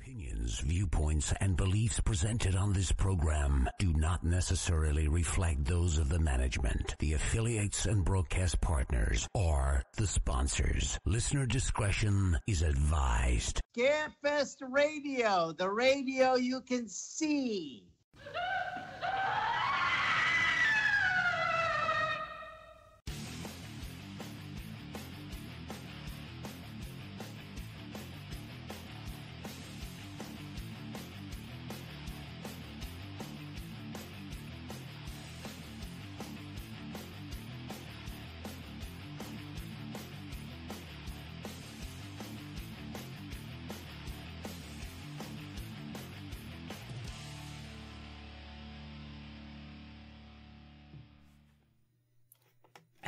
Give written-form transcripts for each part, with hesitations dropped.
Opinions, viewpoints, and beliefs presented on this program do not necessarily reflect those of the management, the affiliates and broadcast partners, or the sponsors. Listener discretion is advised. Scarefest Radio, the radio you can see.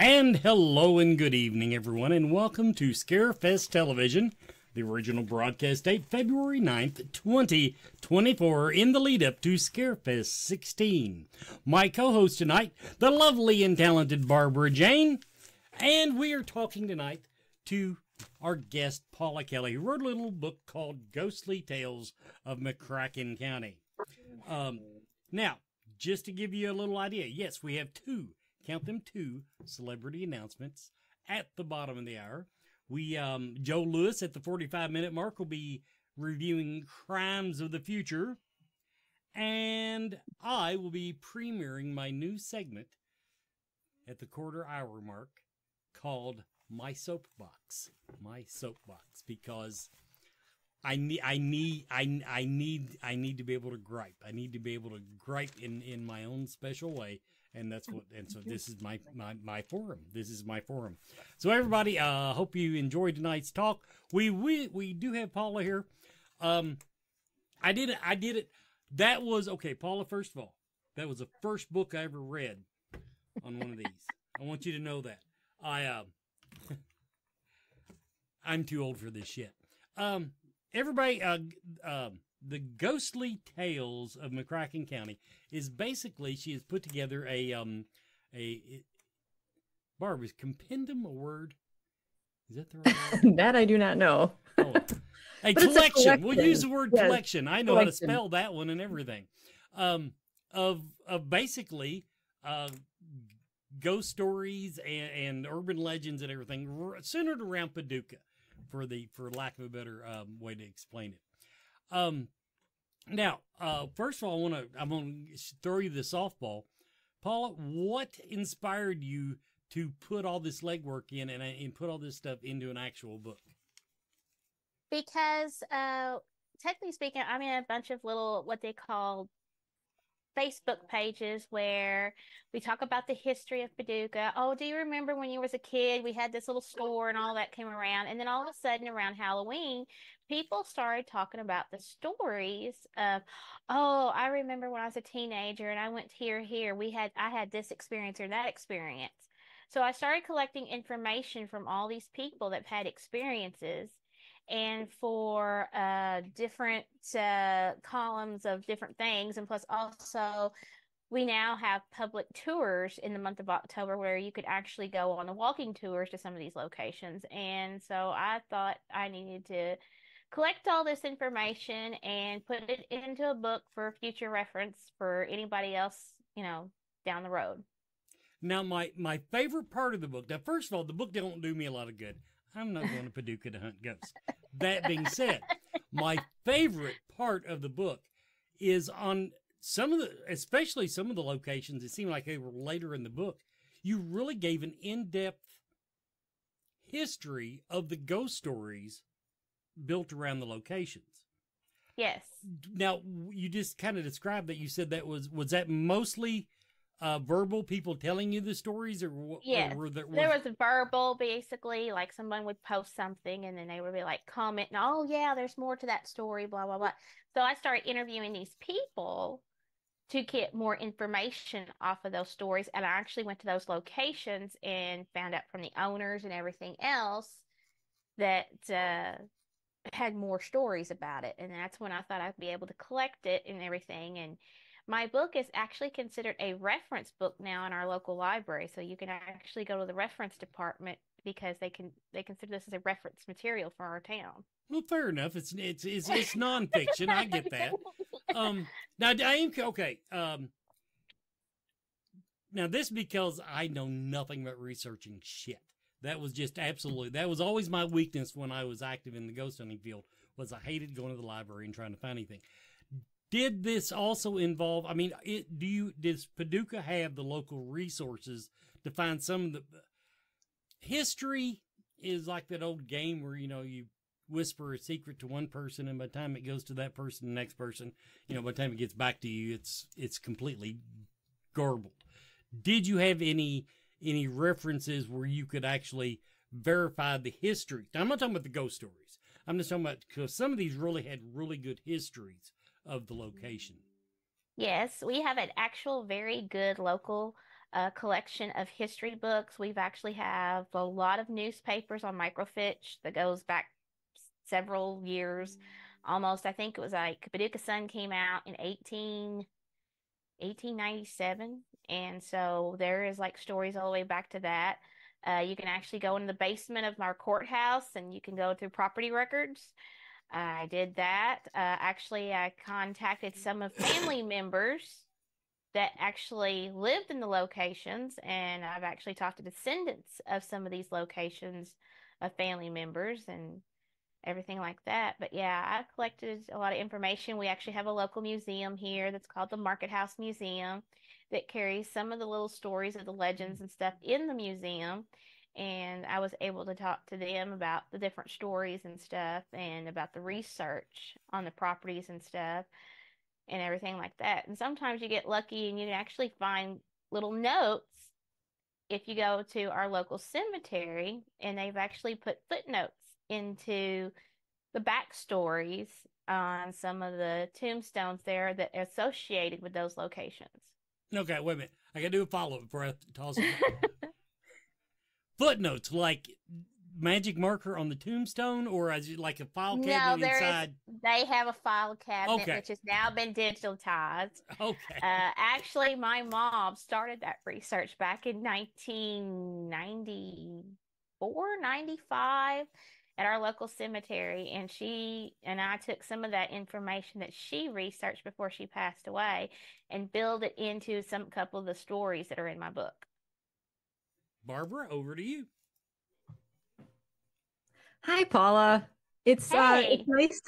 And hello and good evening, everyone, and welcome to Scarefest Television, the original broadcast date, February 9th, 2024, in the lead-up to Scarefest 16. My co-host tonight, the lovely and talented Barbara Jane, and we are talking tonight to our guest, Paula Kelly, who wrote a little book called Ghostly Tales of McCracken County. Now, just to give you a little idea, yes, we have two celebrity announcements at the bottom of the hour. Joe Lewis at the 45-minute mark will be reviewing Crimes of the Future, and I will be premiering my new segment at the quarter-hour mark called My Soapbox. My Soapbox, because I need to be able to gripe. I need to be able to gripe in my own special way. And so this is my forum. This is my forum. So everybody, hope you enjoyed tonight's talk. We do have Paula here. I did it. That was okay, Paula. First of all, that was the first book I ever read on one of these. I want you to know that. I'm too old for this shit. Everybody, the Ghostly Tales of McCracken County is basically, she has put together Barb, is compendium a word? Is that the right word? That I do not know. Oh, a collection. We'll use the word collection. I know how to spell that one and everything. Of basically ghost stories and urban legends and everything centered around Paducah, for lack of a better way to explain it. Now, first of all, I'm going to throw you the softball. Paula, what inspired you to put all this legwork in and put all this stuff into an actual book? Because, technically speaking, I'm in a bunch of little, what they call Facebook pages where we talk about the history of Paducah. Oh, do you remember when you was a kid, we had this little store and all that came around? And then all of a sudden around Halloween, people started talking about the stories of, oh, I remember when I was a teenager and I went here. I had this experience or that experience. So I started collecting information from all these people that had experiences, and for different columns of different things. And plus also, we now have public tours in the month of October where you could actually go on the walking tours to some of these locations. And so I thought I needed to collect all this information and put it into a book for future reference for anybody else, down the road. Now, my favorite part of the book, now, first of all, the book don't do me a lot of good. I'm not going to Paducah to hunt ghosts. That being said, my favorite part of the book is on especially some of the locations, it seemed like they were later in the book. You really gave an in-depth history of the ghost stories built around the locations. Yes. Now, you just kind of described that. You said that was that mostly verbal, people telling you the stories, or yes, or there was verbal, basically, like someone would post something and then they would be like commenting, oh yeah, there's more to that story, blah blah blah. So I started interviewing these people to get more information off of those stories, and I actually went to those locations and found out from the owners and everything else that had more stories about it, and that's when I thought I'd be able to collect it and everything. And my book is actually considered a reference book now in our local library, so you can actually go to the reference department because they consider this as a reference material for our town. Well, fair enough. It's nonfiction. I get that. Now I am okay. Now this because I know nothing about researching shit. That was just absolutely. That was always my weakness when I was active in the ghost hunting field. Was I hated going to the library and trying to find anything. Did this also involve? I mean, does Paducah have the local resources to find some of the history? Is like that old game where you whisper a secret to one person, and by the time it goes to that person, the next person, by the time it gets back to you, it's completely garbled. Did you have any references where you could actually verify the history? Now, I'm not talking about the ghost stories. I'm just talking about because some of these really had really good histories of the location. Yes, we have an actual very good local collection of history books. We've actually have a lot of newspapers on microfiche that goes back several years. Almost, I think it was like Paducah Sun came out in 1897. And so there is like stories all the way back to that. You can actually go in the basement of our courthouse and you can go through property records. I did that. Actually, I contacted some of family members that actually lived in the locations, and I've actually talked to descendants of some of these locations of family members and everything like that. But yeah, I collected a lot of information. We actually have a local museum here that's called the Market House Museum that carries some of the little stories of the legends and stuff in the museum. And I was able to talk to them about the different stories and stuff and about the research on the properties and stuff and everything like that. And sometimes you get lucky and you actually find little notes if you go to our local cemetery, and they've actually put footnotes into the backstories on some of the tombstones there that are associated with those locations. Okay, wait a minute. I gotta do a follow-up before I toss it. Footnotes, like magic marker on the tombstone, or as like a file cabinet inside? They have a file cabinet, which has now been digitalized. Okay. Actually, my mom started that research back in 1994, 95 at our local cemetery, and she and I took some of that information that she researched before she passed away and built it into some couple of the stories that are in my book. Barbara, over to you. Hi, Paula. It's nice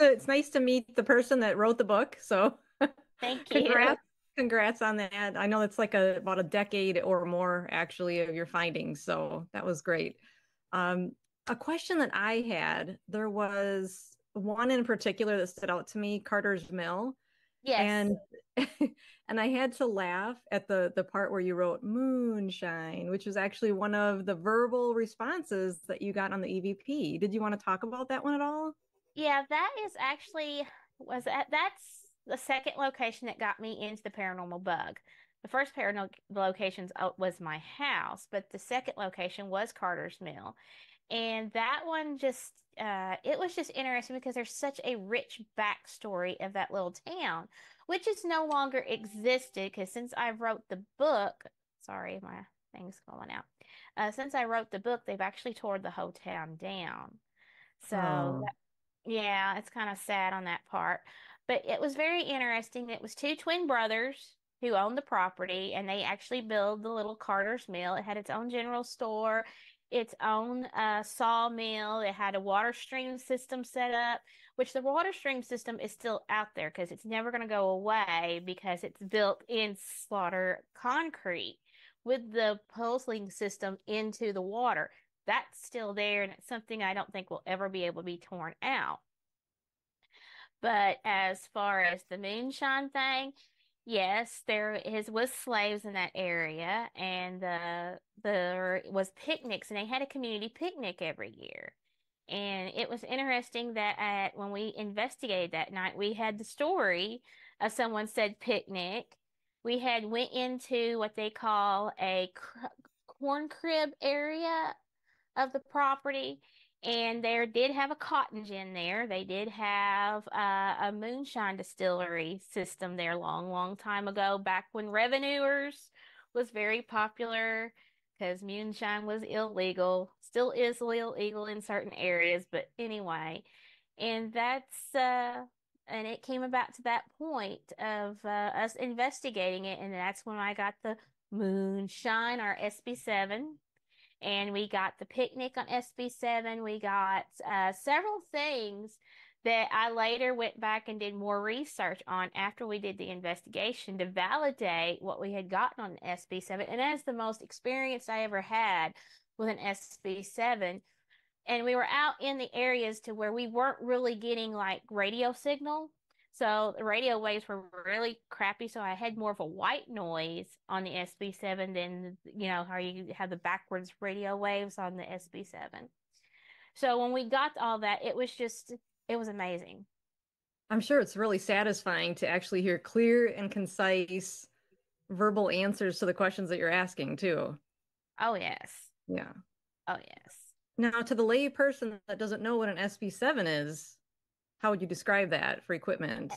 to meet the person that wrote the book. So thank you. Congrats on that. I know it's like about a decade or more actually of your findings. So that was great. A question that I had, there was one in particular that stood out to me, Carter's Mill. Yes. And I had to laugh at the part where you wrote moonshine, which was actually one of the verbal responses that you got on the EVP. Did you want to talk about that one at all? Yeah, that is actually that's the second location that got me into the paranormal bug. The first paranormal location was my house, but the second location was Carter's Mill. And that one just, it was just interesting because there's such a rich backstory of that little town, which is no longer existed because since I wrote the book, sorry, my thing's going out. Since I wrote the book, they've actually tore the whole town down. So, yeah, it's kind of sad on that part. But it was very interesting. It was two twin brothers who owned the property, and they actually built the little Carter's Mill. It had its own general store, its own sawmill. It had a water stream system set up, which the water stream system is still out there because it's never going to go away because it's built in slaughter concrete with the pulsing system into the water. That's still there, and it's something I don't think will ever be able to be torn out. But as far as the moonshine thing, yes, was slaves in that area, and there was picnics, and they had a community picnic every year. And it was interesting that when we investigated that night, we had the story of someone said picnic. We had went into what they call a corn crib area of the property, and there did have a cotton gin there. They did have a moonshine distillery system there long time ago, back when Revenuers was very popular because moonshine was illegal, still is illegal in certain areas, but anyway. And and it came about to that point of us investigating it, and that's when I got the moonshine, our SB7, and we got the picnic on SB7. We got several things that I later went back and did more research on after we did the investigation to validate what we had gotten on SB7. And that's the most experience I ever had with an SB7. And we were out in the areas to where we weren't really getting like radio signal. So the radio waves were really crappy. So I had more of a white noise on the SB7 than, how you have the backwards radio waves on the SB7. So when we got all that, it was amazing. I'm sure it's really satisfying to actually hear clear and concise verbal answers to the questions that you're asking too. Oh, yes. Yeah. Oh, yes. Now, to the lay person that doesn't know what an SB7 is, how would you describe that for equipment?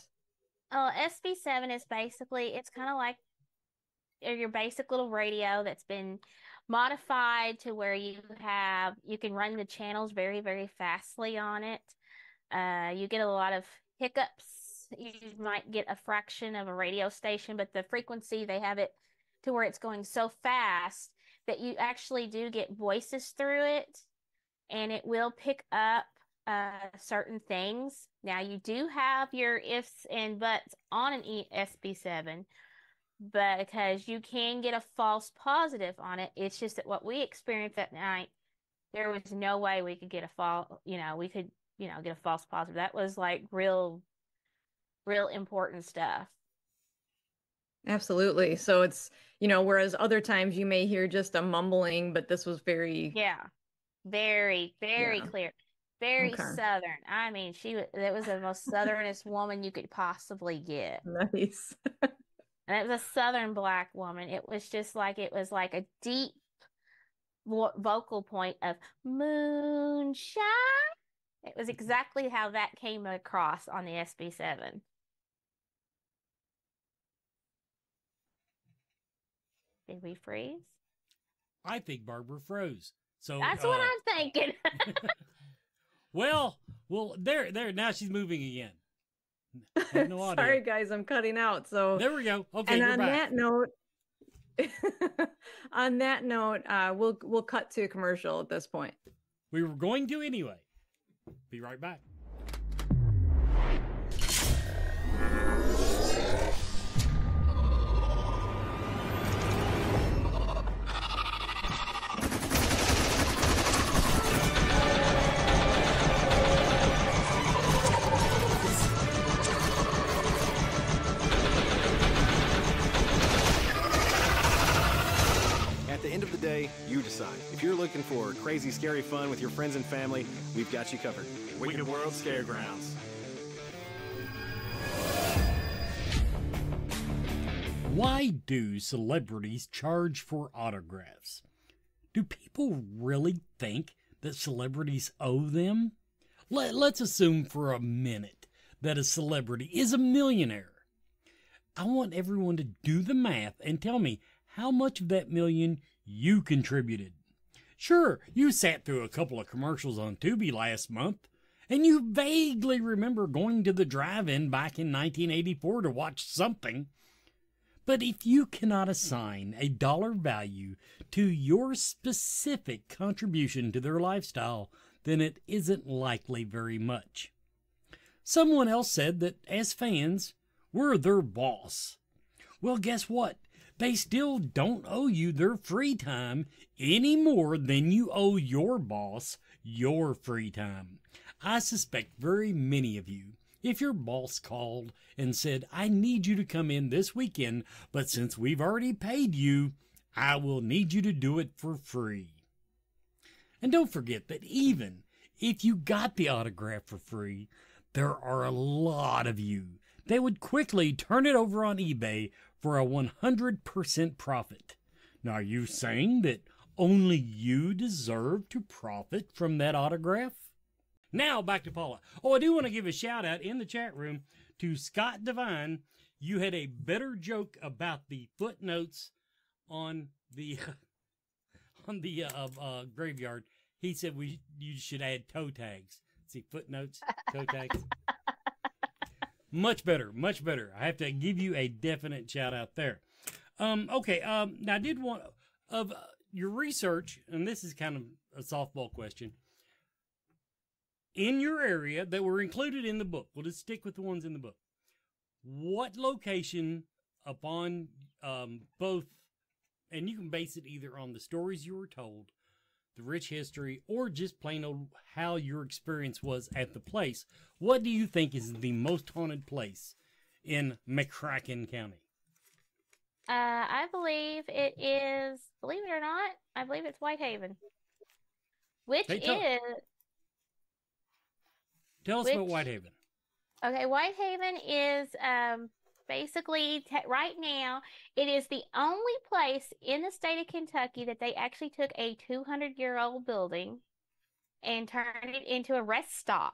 Oh, SB7 is basically, it's kind of like your basic little radio that's been modified to where you can run the channels very, very fastly on it. You get a lot of hiccups. You might get a fraction of a radio station, but the frequency, they have it to where it's going so fast that you actually do get voices through it, and it will pick up certain things. Now, you do have your ifs and buts on an SB7, but because you can get a false positive on it. It's just that what we experienced that night, there was no way we could get a get a false positive. That was like real important stuff. Absolutely. So it's, whereas other times you may hear just a mumbling, but this was very very clear, very Southern. I mean, that was the most Southernest woman you could possibly get. Nice. And it was a Southern Black woman. It was like a deep vocal point of moonshine. It was exactly how that came across on the SB7. Did we freeze? I think Barbara froze. So that's what I'm thinking. Well, there. Now she's moving again. No audio. Sorry, guys, I'm cutting out. So there we go. Okay, and we're on back. That note, we'll cut to a commercial at this point. We were going to anyway. Be right back. You decide. If you're looking for crazy, scary fun with your friends and family, we've got you covered. Wicked World Scaregrounds. Why do celebrities charge for autographs? Do people really think that celebrities owe them? Let's assume for a minute that a celebrity is a millionaire. I want everyone to do the math and tell me how much of that million you contributed. Sure, you sat through a couple of commercials on Tubi last month, and you vaguely remember going to the drive-in back in 1984 to watch something. But if you cannot assign a dollar value to your specific contribution to their lifestyle, then it isn't likely very much. Someone else said that as fans, we're their boss. Well, guess what? They still don't owe you their free time any more than you owe your boss your free time. I suspect very many of you, if your boss called and said, I need you to come in this weekend, but since we've already paid you, I will need you to do it for free. And don't forget that even if you got the autograph for free, there are a lot of you that would quickly turn it over on eBay for a 100% profit. Now, are you saying that only you deserve to profit from that autograph? Now, back to Paula. Oh, I do want to give a shout out in the chat room to Scott Devine. You had a better joke about the footnotes on the on the graveyard, he said you should add toe tags. See, footnotes, toe tags. Much better, much better. I have to give you a definite shout out there. Okay, now I did want of your research, and this is kind of a softball question. In your area that were included in the book, we'll just stick with the ones in the book. What location upon both, and you can base it either on the stories you were told, the rich history, or just plain old how your experience was at the place. What do you think is the most haunted place in McCracken County? I believe it is, believe it or not, I believe it's Whitehaven. Tell us about Whitehaven. Okay, Whitehaven is basically, right now, it is the only place in the state of Kentucky that they actually took a 200-year-old building and turned it into a rest stop.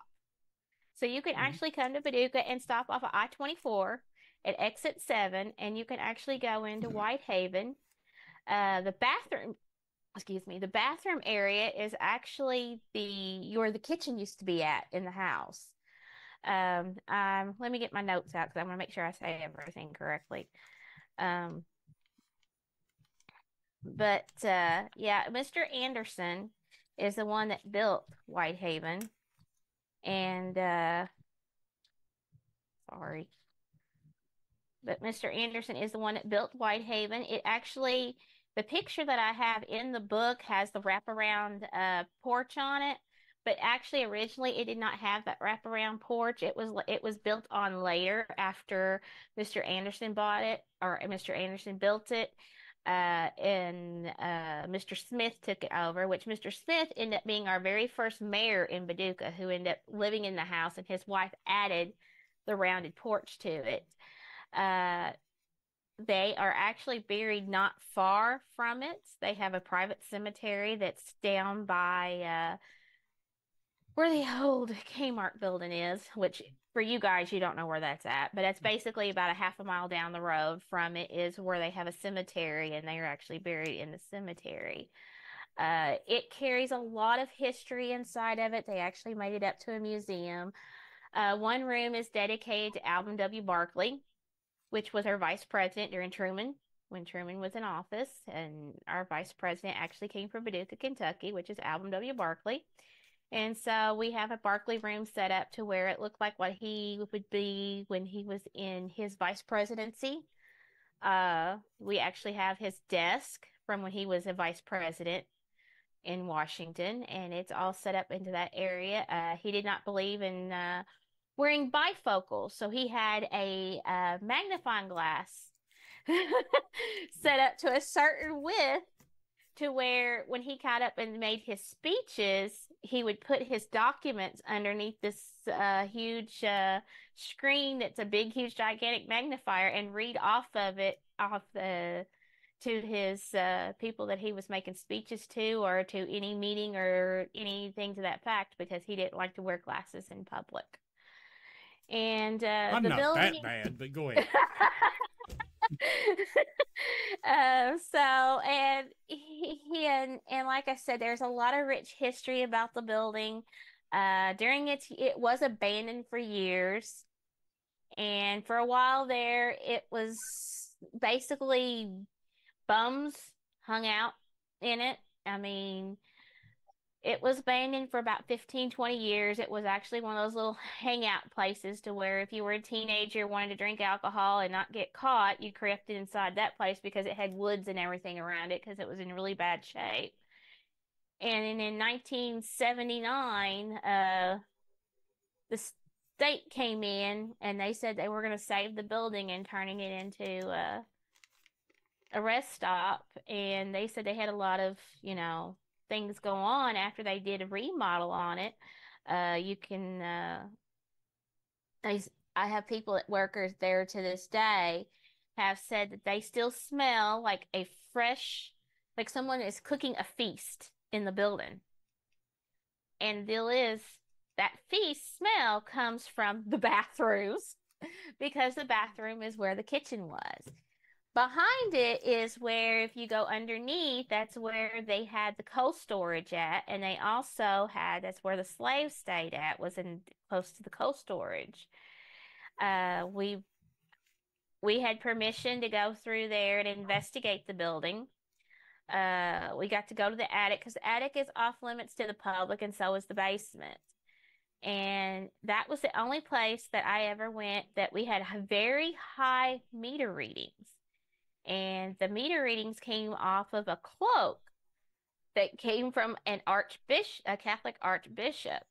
So you can actually come to Paducah and stop off of I-24 at exit 7, and you can actually go into Whitehaven. The bathroom area is actually where the kitchen used to be at in the house. Let me get my notes out because I want to make sure I say everything correctly. But yeah, Mr. Anderson is the one that built Whitehaven, and sorry. But Mr. Anderson is the one that built Whitehaven. It actually, the picture that I have in the book has the wraparound porch on it, but actually originally it did not have that wraparound porch. It was built on later after Mr. Anderson bought it, or Mr. Anderson built it. And Mr. Smith took it over, which Mr. Smith ended up being our very first mayor in Paducah, who ended up living in the house, and his wife added the rounded porch to it. They are actually buried not far from it. They have a private cemetery that's down by where the old Kmart building is, which for you guys, you don't know where that's at, but it's basically about a half a mile down the road from it is where they have a cemetery, and they are actually buried in the cemetery. It carries a lot of history inside of it. They actually made it up to a museum. One room is dedicated to Alvin W. Barkley, which was our vice president during Truman, when Truman was in office. And our vice president actually came from Paducah, Kentucky, which is Alvin W. Barkley. And so we have a Barkley room set up to where it looked like what he would be when he was in his vice presidency. We actually have his desk from when he was a vice president in Washington, and it's all set up into that area. He did not believe in wearing bifocals, so he had a magnifying glass set up to a certain width to where when he got up and made his speeches, he would put his documents underneath this huge screen that's a big, huge, gigantic magnifier and read off of it to his people that he was making speeches to, or to any meeting or anything to that fact, because he didn't like to wear glasses in public. And I'm not that bad, but go ahead. And like I said, there's a lot of rich history about the building. It was abandoned for years, and for a while there, it was basically bums hung out in it. I mean, it was abandoned for about 15, 20 years. It was actually one of those little hangout places to where if you were a teenager wanting to drink alcohol and not get caught, you crept inside that place because it had woods and everything around it because it was in really bad shape. And in 1979, the state came in and they said they were going to save the building and turning it into a rest stop. And they said they had a lot of, things go on after they did a remodel on it. I have workers there to this day have said that they still smell like like someone is cooking a feast in the building. And the deal is that feast smell comes from the bathrooms because the bathroom is where the kitchen was. Behind it is where, if you go underneath, that's where they had the coal storage at, and they also had, that's where the slaves stayed at, was in close to the coal storage. We had permission to go through there and investigate the building. We got to go to the attic because the attic is off limits to the public, and so is the basement. And that was the only place that I ever went that we had very high meter readings. And the meter readings came off of a cloak that came from an archbishop, a Catholic archbishop.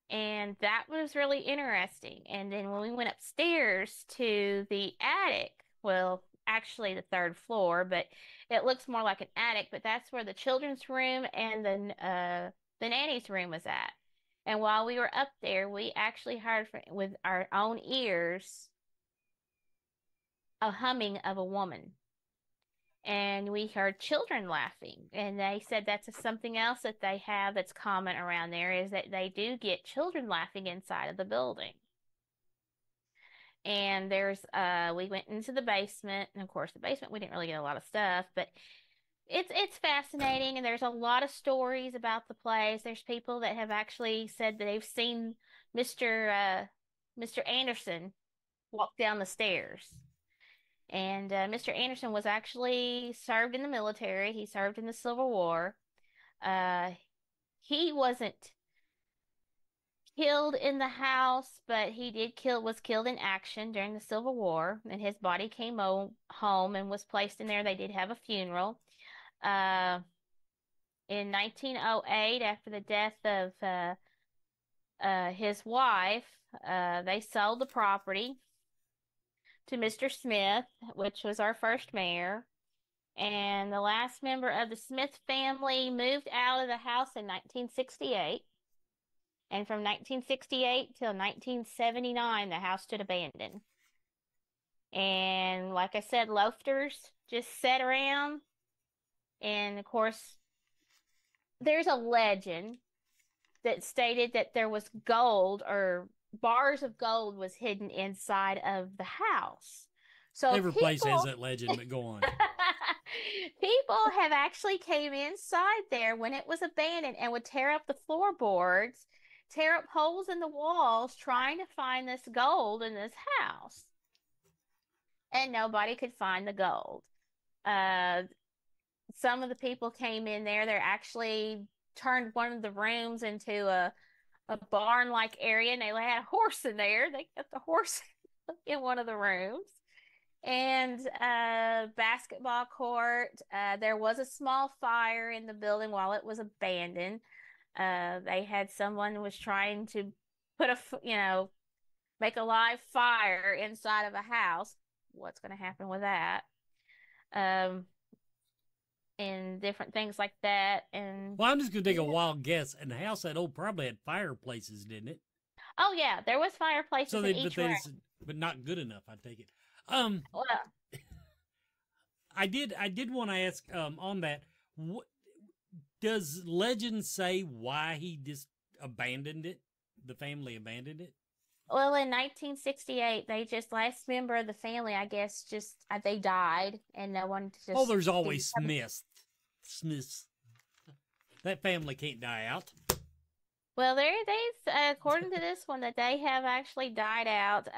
And that was really interesting. And then when we went upstairs to the attic, well, actually the third floor, but it looks more like an attic, but that's where the children's room and the nanny's room was at. And while we were up there, we actually heard with our own ears a humming of a woman. And we heard children laughing. And they said that's something else that they have that's common around there, is that they do get children laughing inside of the building. And we went into the basement, and of course the basement we didn't really get a lot of stuff, but it's fascinating, and there's a lot of stories about the place. There's people that have actually said that they've seen Mr. Anderson walk down the stairs. And Mr. Anderson was actually served in the military. He served in the Civil War. He wasn't killed in the house, but he was killed in action during the Civil War, and his body came home and was placed in there. They did have a funeral. In 1908, after the death of his wife, they sold the property to Mr. Smith, which was our first mayor. And the last member of the Smith family moved out of the house in 1968. And from 1968 till 1979, the house stood abandoned. And like I said, loafers just sat around. And of course, there's a legend that stated that there was gold, or bars of gold was hidden inside of the house. So every place has that legend, but go on. People have actually came inside there when it was abandoned and would tear up the floorboards, tear up holes in the walls, trying to find this gold in this house. And nobody could find the gold. Some of the people came in there. They actually turned one of the rooms into a barn-like area, and they had a horse in there. They kept the horse in one of the rooms. And basketball court. There was a small fire in the building while it was abandoned. They had someone who was trying to make a live fire inside of a house. What's going to happen with that? And different things like that. And well, I'm just going to take a wild guess. And the house that old probably had fireplaces, didn't it? Oh yeah, there was fireplaces in each room. But not good enough, I take it. Well, I did want to ask on that. Does legend say why he just abandoned it? The family abandoned it? Well, in 1968, last member of the family, I guess, they died, and no one just. Oh, there's always Smiths. That family can't die out. Well, according to this one, that they have actually died out.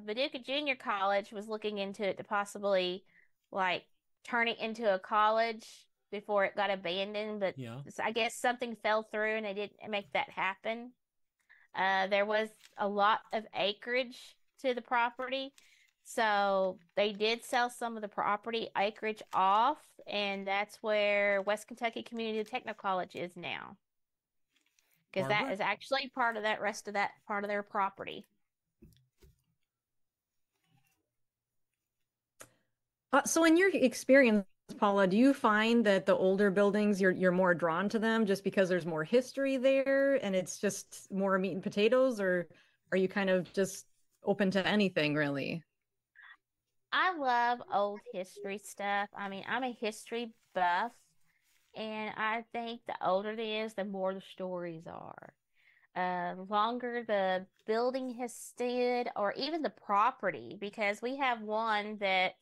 Paducah Junior College was looking into it to possibly, turn it into a college before it got abandoned, but yeah. I guess something fell through and they didn't make that happen. There was a lot of acreage to the property, so they did sell some of the property acreage off, and that's where West Kentucky Community Technical College is now. Because that is actually part of that rest of that part of their property. So in your experience, Paula, do you find that the older buildings, you're more drawn to them just because there's more history there and it's just more meat and potatoes, or are you kind of just open to anything, really? I love old history stuff. I mean, I'm a history buff. And I think the older it is, the more the stories are. Longer the building has stood, or even the property, because we have one that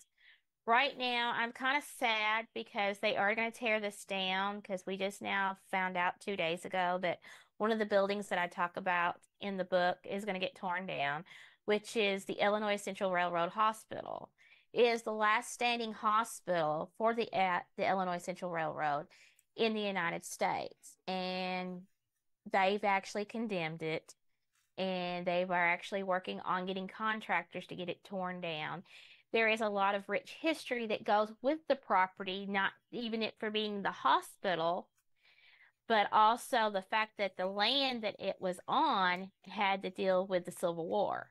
Right now, I'm kind of sad because they are going to tear this down because we just now found out 2 days ago that one of the buildings that I talk about in the book is going to get torn down, which is the Illinois Central Railroad Hospital. It is the last standing hospital for the Illinois Central Railroad in the United States. And they've actually condemned it, and they are actually working on getting contractors to get it torn down. There is a lot of rich history that goes with the property, not even it for being the hospital, but also the fact that the land that it was on had to deal with the Civil War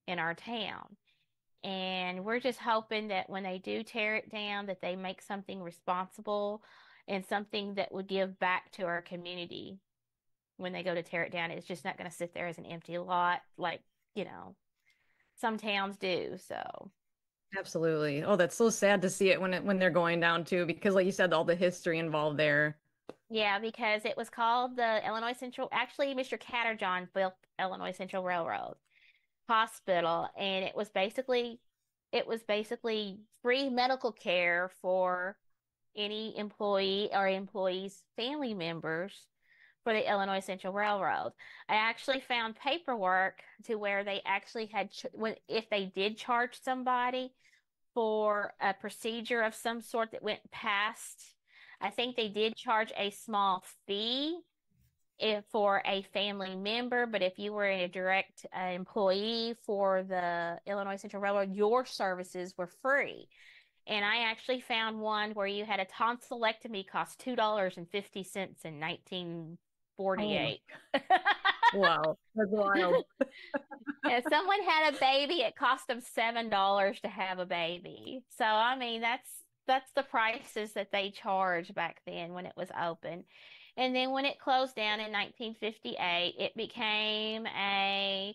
in our town. And we're just hoping that when they do tear it down, that they make something responsible and something that would give back to our community when they go to tear it down. It's just not going to sit there as an empty lot like, some towns do. So Absolutely. Oh, that's so sad to see it when they're going down too, because like you said, all the history involved there. yeah, because it was called the Illinois Central. Actually, Mr. Catterjohn built Illinois Central Railroad Hospital, and it was basically free medical care for any employee or employees' family members for the Illinois Central Railroad. I actually found paperwork to where they actually had, if they did charge somebody for a procedure of some sort that went past, I think they did charge a small fee for a family member, but if you were a direct employee for the Illinois Central Railroad, your services were free. And I actually found one where you had a tonsillectomy cost $2.50 in 1948. Wow, that's wild. If someone had a baby, it cost them $7 to have a baby. So I mean, that's the prices that they charged back then when it was open. And then when it closed down in 1958, it became an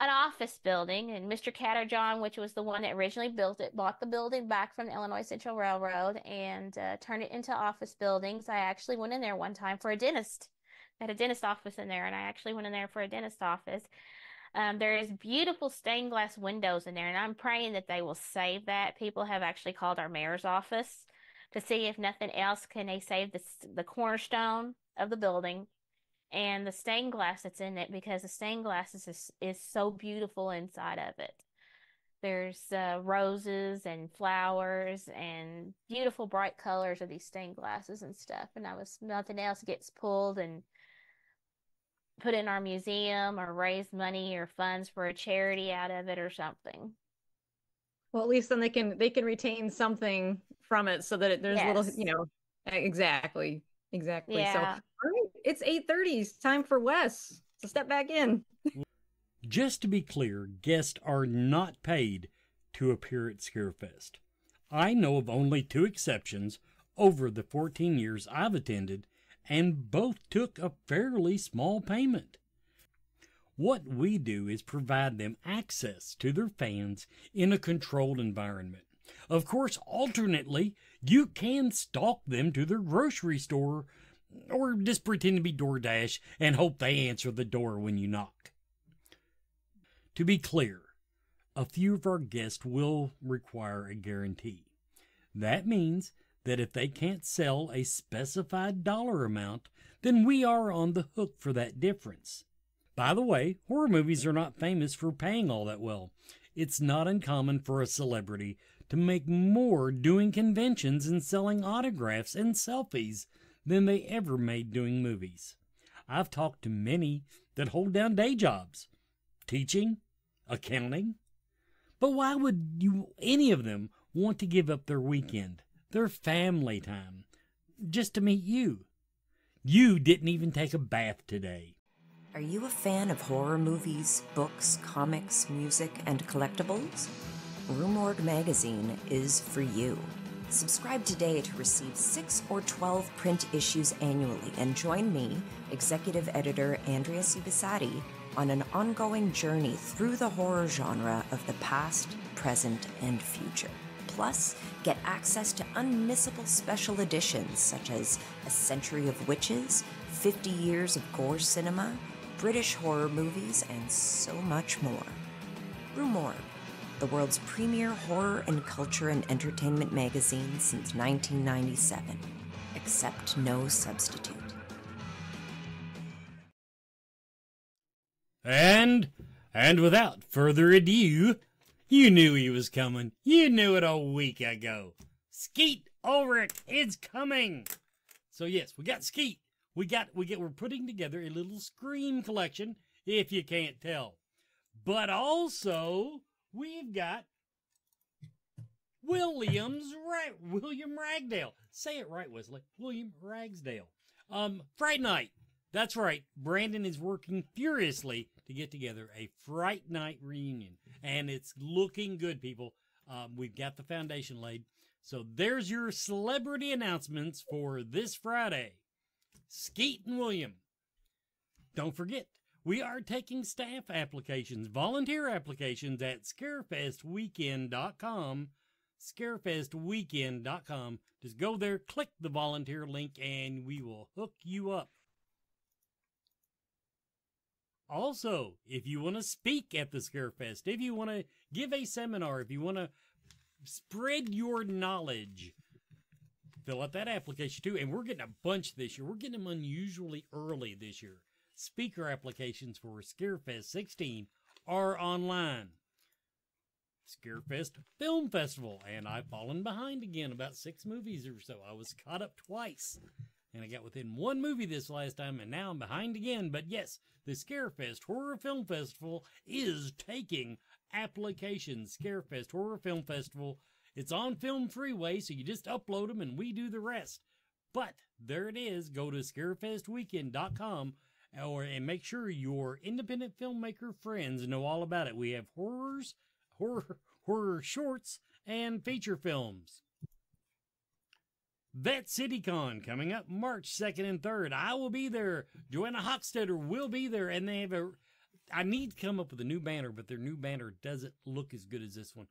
office building, and Mr. Catterjohn, which was the one that originally built it, bought the building back from the Illinois Central Railroad and turned it into office buildings. I actually went in there one time for a dentist. They had a dentist office in there, and I actually went in there for a dentist office. There is beautiful stained glass windows in there, and I'm praying that they will save that. People have actually called our mayor's office to see if nothing else can they save the cornerstone of the building and the stained glass that's in it, because the stained glass is so beautiful inside of it. There's roses and flowers and beautiful bright colors of these stained glasses and stuff. And nothing else gets pulled and put in our museum or raise money or funds for a charity out of it or something. Well, at least then they can retain something from it so that there's Yes. little, exactly. So, Yeah. all right, it's 8:30. It's time for Wes to step back in. Just to be clear, guests are not paid to appear at Scarefest. I know of only 2 exceptions over the 14 years I've attended, and both took a fairly small payment. What we do is provide them access to their fans in a controlled environment. Of course, alternately, you can stalk them to their grocery store or just pretend to be DoorDash and hope they answer the door when you knock. To be clear, a few of our guests will require a guarantee. That means that if they can't sell a specified dollar amount, then we are on the hook for that difference. By the way, horror movies are not famous for paying all that well. It's not uncommon for a celebrity to make more doing conventions and selling autographs and selfies than they ever made doing movies. I've talked to many that hold down day jobs, teaching, accounting. But why would any of them want to give up their weekend, their family time, just to meet you? You didn't even take a bath today. Are you a fan of horror movies, books, comics, music, and collectibles? Rue Morgue magazine is for you. Subscribe today to receive 6 or 12 print issues annually and join me, executive editor Andrea Cibisati, on an ongoing journey through the horror genre of the past, present, and future. Plus, get access to unmissable special editions such as A Century of Witches, 50 Years of Gore Cinema, British horror movies, and so much more. Rue Morgue, the world's premier horror and culture and entertainment magazine since 1997. Accept no substitute. And without further ado, you knew he was coming. You knew it a week ago. Skeet Ulrich is coming. So yes, we got Skeet. We're putting together a little Scream collection, if you can't tell. But also, we've got William Ragdale. Say it right, Wesley. William Ragsdale. Fright Night. That's right. Brandon is working furiously to get together a Fright Night reunion. And it's looking good, people. We've got the foundation laid. So there's your celebrity announcements for this Friday. Skeet and William. Don't forget, we are taking staff applications, volunteer applications at scarefestweekend.com. Scarefestweekend.com. Just go there, click the volunteer link, and we will hook you up. Also, if you want to speak at the Scarefest, if you want to give a seminar, if you want to spread your knowledge, fill out that application too. And we're getting a bunch this year. We're getting them unusually early this year. Speaker applications for Scarefest 16 are online. Scarefest Film Festival, and I've fallen behind again about 6 movies or so. I was caught up twice, and I got within 1 movie this last time, and now I'm behind again. But yes, the Scarefest Horror Film Festival is taking applications. Scarefest Horror Film Festival. It's on Film Freeway, so you just upload them and we do the rest. But there it is. Go to scarefestweekend.com and make sure your independent filmmaker friends know all about it. We have horror shorts, and feature films. Vet CityCon coming up March 2nd and 3rd. I will be there. Joanna Hochstetter will be there, and they have I need to come up with a new banner, but their new banner doesn't look as good as this one.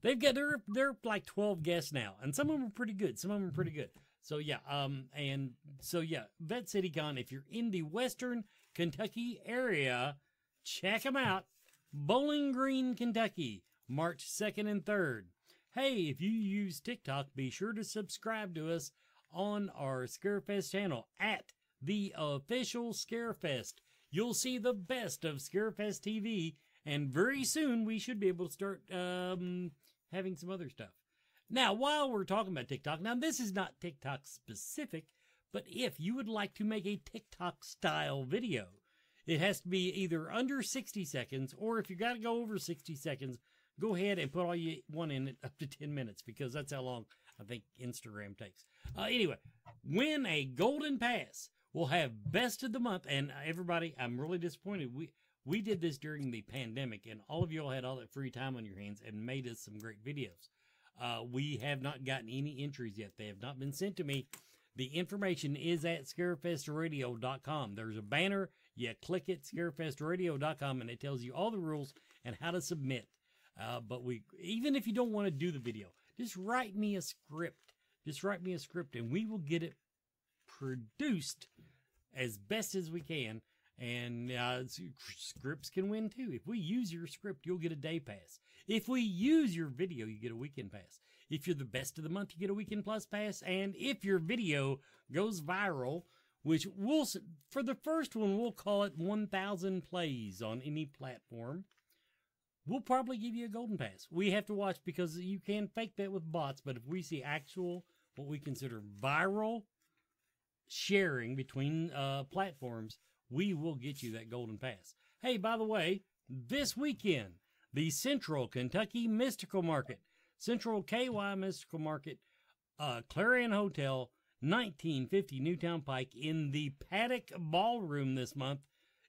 They're like 12 guests now, and some of them are pretty good. So yeah, Vet CityCon. If you're in the Western Kentucky area, check them out. Bowling Green, Kentucky, March 2nd and 3rd. Hey, if you use TikTok, be sure to subscribe to us on our Scarefest channel at The Official Scarefest. You'll see the best of Scarefest TV, and very soon we should be able to start having some other stuff. Now, while we're talking about TikTok, now this is not TikTok specific, but if you would like to make a TikTok style video, it has to be either under 60 seconds, or if you got to go over 60 seconds, go ahead and put all you want in it up to 10 minutes, because that's how long I think Instagram takes. Anyway, win a golden pass. We'll have best of the month, and everybody, I'm really disappointed. We did this during the pandemic, and all of y'all had all that free time on your hands and made us some great videos. We have not gotten any entries yet. They have not been sent to me. The information is at scarefestradio.com. There's a banner. You click it, scarefestradio.com, and it tells you all the rules and how to submit. But even if you don't want to do the video, just write me a script. And we will get it produced as best as we can. And scripts can win too. If we use your script, you'll get a day pass. If we use your video, you get a weekend pass. If you're the best of the month, you get a weekend plus pass. And if your video goes viral, which for the first one, we'll call it 1,000 plays on any platform, we'll probably give you a golden pass. We have to watch, because you can fake that with bots, but if we see actual, what we consider viral sharing between platforms, we will get you that golden pass. Hey, by the way, this weekend, the Central Kentucky Mystical Market, Central KY Mystical Market, Clarion Hotel, 1950 Newtown Pike, in the Paddock Ballroom this month.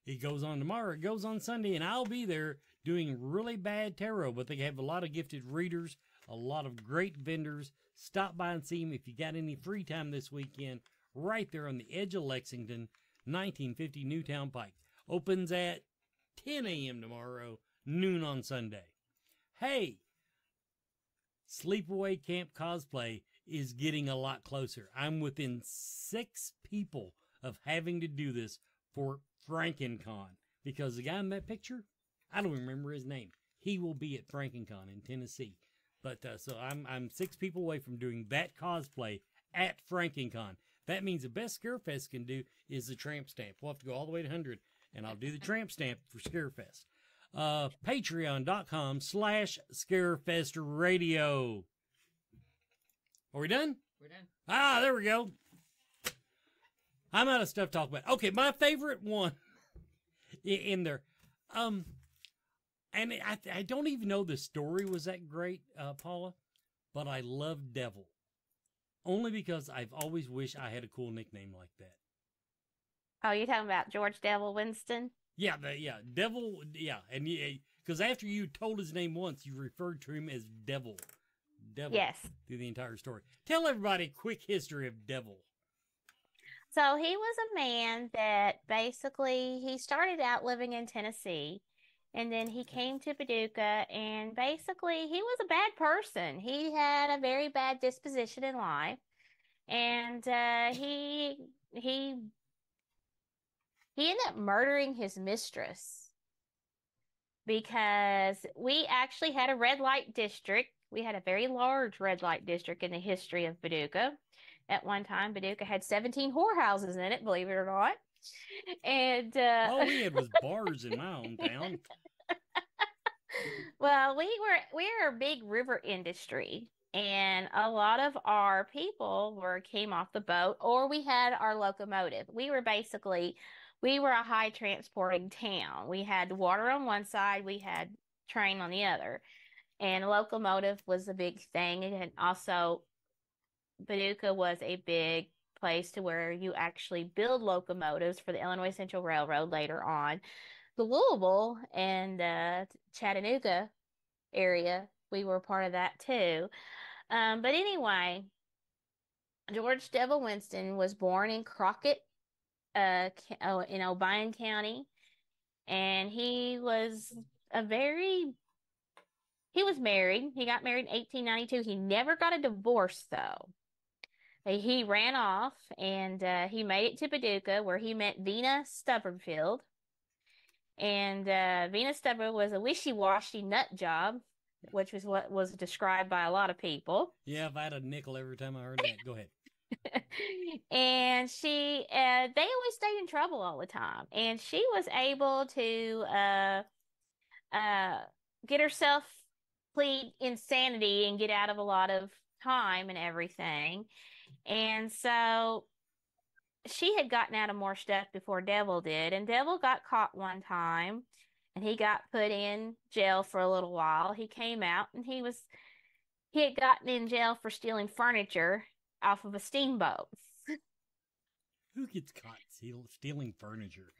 It goes on tomorrow. It goes on Sunday, and I'll be there doing really bad tarot, but they have a lot of gifted readers, a lot of great vendors. Stop by and see them if you got any free time this weekend, right there on the edge of Lexington, 1950 Newtown Pike. Opens at 10 a.m. tomorrow, noon on Sunday. Hey, Sleepaway Camp Cosplay is getting a lot closer. I'm within 6 people of having to do this for FrankenCon, because the guy in that picture, I don't remember his name. he will be at FrankenCon in Tennessee. But so I'm 6 people away from doing that cosplay at FrankenCon. That means the best Scarefest can do is the tramp stamp. We'll have to go all the way to 100, and I'll do the tramp stamp for Scarefest. Patreon.com/ScarefestRadio. Are we done? We're done. Ah, there we go. I'm out of stuff to talk about. Okay, my favorite one in there. And I don't even know the story was that great, Paula, but I love Devil. Only because I've always wished I had a cool nickname like that. Oh, you're talking about George Devil Winston? Yeah, Devil, yeah. And because after you told his name once, you referred to him as Devil. Devil. Yes. Through the entire story. Tell everybody a quick history of Devil. So he was a man that basically, he started out living in Tennessee, and then he came to Paducah, and basically he was a bad person. He had a very bad disposition in life, and he ended up murdering his mistress because we actually had a red light district. We had a very large red light district in the history of Paducah. At one time, Paducah had 17 whorehouses in it, believe it or not. And all we had was bars in my hometown. Well, we're a big river industry, and a lot of our people came off the boat, or we had our locomotive. We were a high transporting town. We had water on one side, we had train on the other, and locomotive was a big thing. And also, Paducah was a big place to where you actually build locomotives for the Illinois Central Railroad later on. The Louisville and Chattanooga area, we were part of that too. But anyway, George Devil Winston was born in Crockett, in Obion County, and he was married. He got married in 1892. He never got a divorce though. He ran off, and he made it to Paducah, where he met Vina Stubbornfield. And Vina Stubborn was a wishy-washy nut job, which was what was described by a lot of people. Yeah, if I had a nickel every time I heard that. Go ahead. And they always stayed in trouble all the time. And she was able to get herself plead insanity and get out of a lot of time and everything. And so she had gotten out of more stuff before Devil did, and Devil got caught one time, and he got put in jail for a little while. He came out, and he had gotten in jail for stealing furniture off of a steamboat. Who gets caught stealing furniture?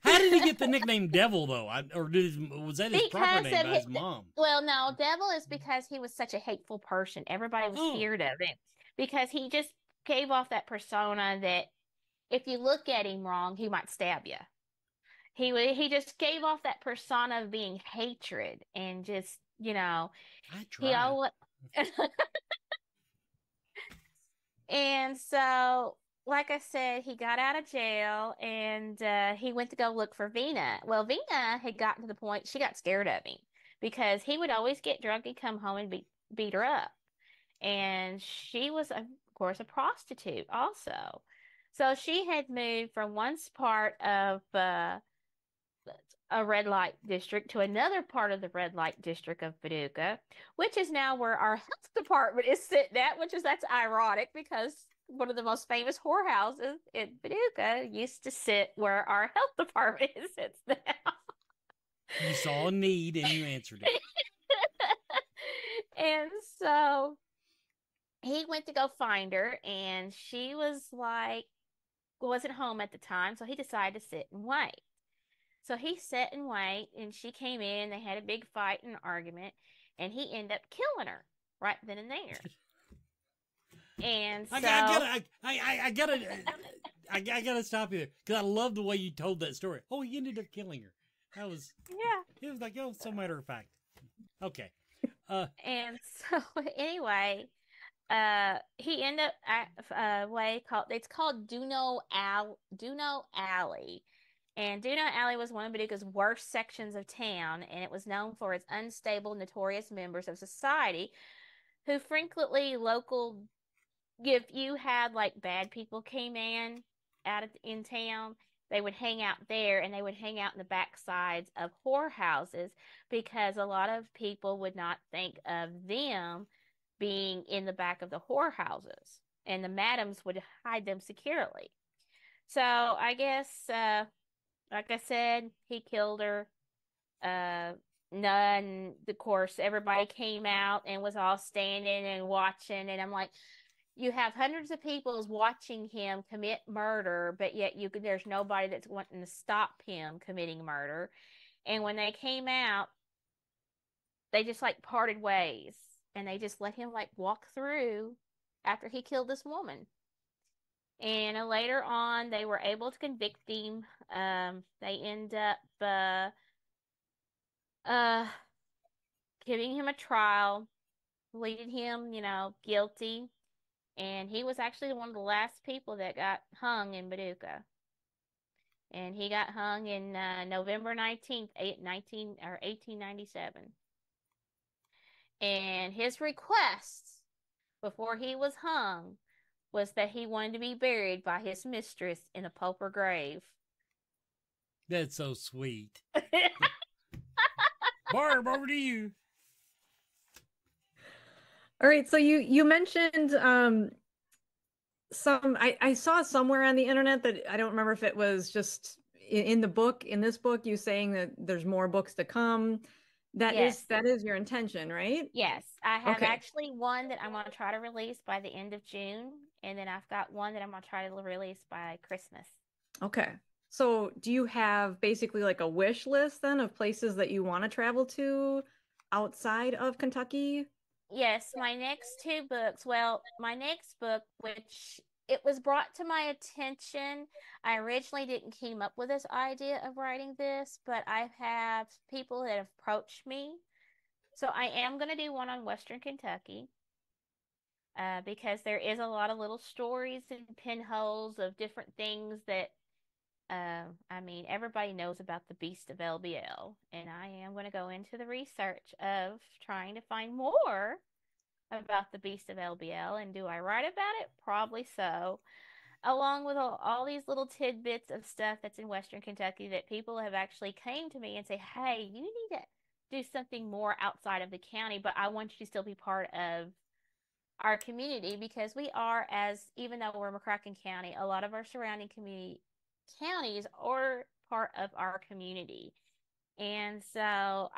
How did he get the nickname Devil, though? Was that his proper name by his mom? Well, no, Devil is because he was such a hateful person. Everybody was scared of him because he just gave off that persona that if you look at him wrong, he might stab you. He just gave off that persona of being hatred and just, I tried. And so, like I said, he got out of jail, and he went to go look for Vina. Well, Vina had gotten to the point she got scared of him because he would always get drunk and come home and beat her up. And she was, of course, a prostitute also. So she had moved from one part of a red light district to another part of the red light district of Paducah, which is now where our health department is sitting at, that's ironic because one of the most famous whorehouses in Paducah used to sit where our health department sits now. You saw a need and you answered it. And so he went to go find her, and she wasn't home at the time, so he decided to sit and wait. So he sat and wait, and she came in, they had a big fight and argument, and he ended up killing her right then and there. And so I gotta stop you there because I love the way you told that story. Oh, he ended up killing her. It was like, so matter of fact. Okay. And so anyway, he ended up way called Duno Alley, And Do Not Alley was one of Paducah's worst sections of town, and it was known for its unstable, notorious members of society who frequently if you had like bad people came in town, they would hang out there, and they would hang out in the back sides of whorehouses because a lot of people would not think of them being in the back of the whorehouses, and the madams would hide them securely. So I guess, like I said, he killed her. None, of course, everybody came out and was all standing and watching, and I'm like, you have hundreds of people watching him commit murder, but yet there's nobody that's wanting to stop him committing murder. And when they came out, they just like parted ways, and they just let him like walk through after he killed this woman. And later on, they were able to convict him. They end up giving him a trial, pleaded him, guilty. And he was actually one of the last people that got hung in Paducah. And he got hung in November 19th, 1897. And his request before he was hung was that he wanted to be buried by his mistress in a pauper grave. That's so sweet. Barb, over to you. All right, so you mentioned I saw somewhere on the internet that I don't remember if it was just in this book, you saying that there's more books to come. Yes. That is your intention, right? Yes, I have Okay. actually one that I'm going to try to release by the end of June, and then I've got one that I'm going to try to release by Christmas. Okay. So do you have basically like a wish list then of places that you want to travel to outside of Kentucky? Yes, my next two books. Well, my next book, which it was brought to my attention, I originally didn't came up with this idea of writing this, but I have people that have approached me. So I am going to do one on Western Kentucky, because there is a lot of little stories and pinholes of different things that, everybody knows about the Beast of LBL, and I am going to go into the research of trying to find more about the Beast of LBL. And do I write about it? Probably so. Along with all these little tidbits of stuff that's in Western Kentucky that people have actually came to me and say, hey, you need to do something more outside of the county, but I want you to still be part of our community, because we are, even though we're McCracken County, a lot of our surrounding counties are part of our community. And so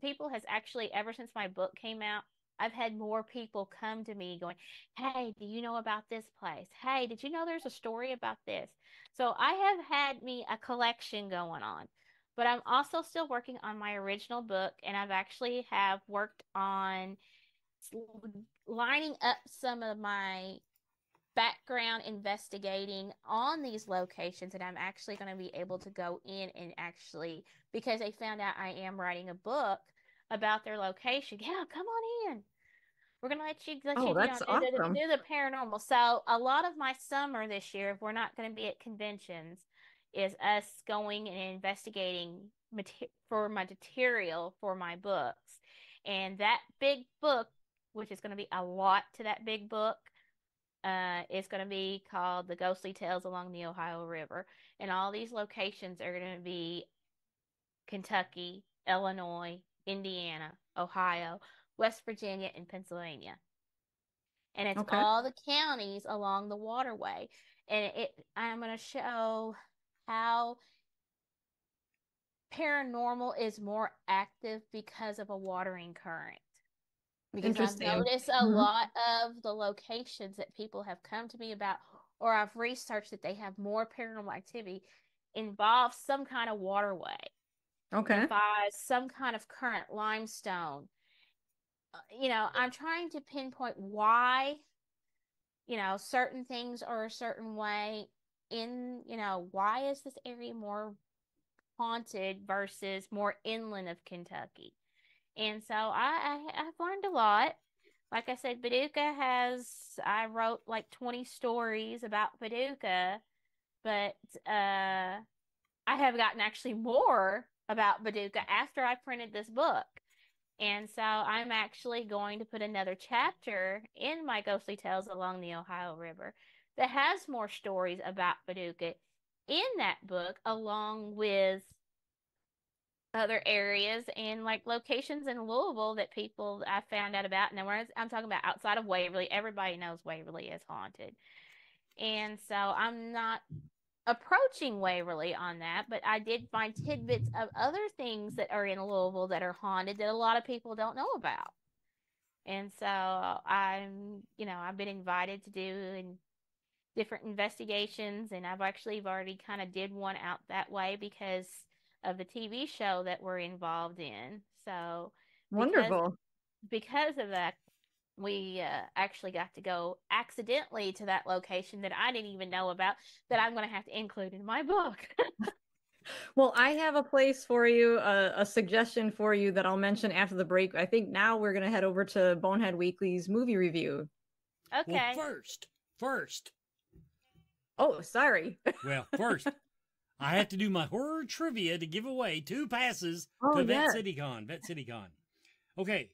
people has actually, ever since my book came out, I've had more people come to me going, hey, do you know about this place? Hey, did you know there's a story about this? So I have had a collection going on, but I'm also still working on my original book, and I've actually have worked on lining up some of my background investigating on these locations, and I'm actually going to be able to go in and actually, because they found out I am writing a book about their location. Yeah, come on in. We're going to let you That's awesome. do the paranormal. So a lot of my summer this year, if we're not going to be at conventions, is us going and investigating for my material for my books. And that big book, which is going to be a lot to that big book, is going to be called The Ghostly Tales Along the Ohio River. And all these locations are going to be Kentucky, Illinois, Indiana, Ohio, West Virginia, and Pennsylvania. And it's all the counties along the waterway. And I'm going to show how paranormal is more active because of a watering current. Because I've noticed a lot of the locations that people have come to me about, or I've researched that they have more paranormal activity, involves some kind of waterway. Okay. Involves some kind of current, limestone. I'm trying to pinpoint why, certain things are a certain way why is this area more haunted versus more inland of Kentucky. And so I've learned a lot. Like I said, I wrote like 20 stories about Paducah, but I have gotten actually more about Paducah after I printed this book. And so I'm actually going to put another chapter in my Ghostly Tales Along the Ohio River that has more stories about Paducah in that book, along with other areas and like locations in Louisville that people I found out about. And when I'm talking about outside of Waverly, everybody knows Waverly is haunted. And so I'm not approaching Waverly on that, but I did find tidbits of other things that are in Louisville that are haunted that a lot of people don't know about. And so I've been invited to do different investigations, and I've already kind of did one out that way because of the TV show that we're involved in. So Wonderful. because of that, we actually got to go accidentally to that location that I didn't even know about that I'm going to have to include in my book. Well, I have a place for you, a suggestion for you that I'll mention after the break. I think now we're going to head over to Bonehead Weekly's movie review. Okay. Well, first. Oh, sorry. Well, first, I have to do my horror trivia to give away 2 passes to yes. Vet CityCon. Okay,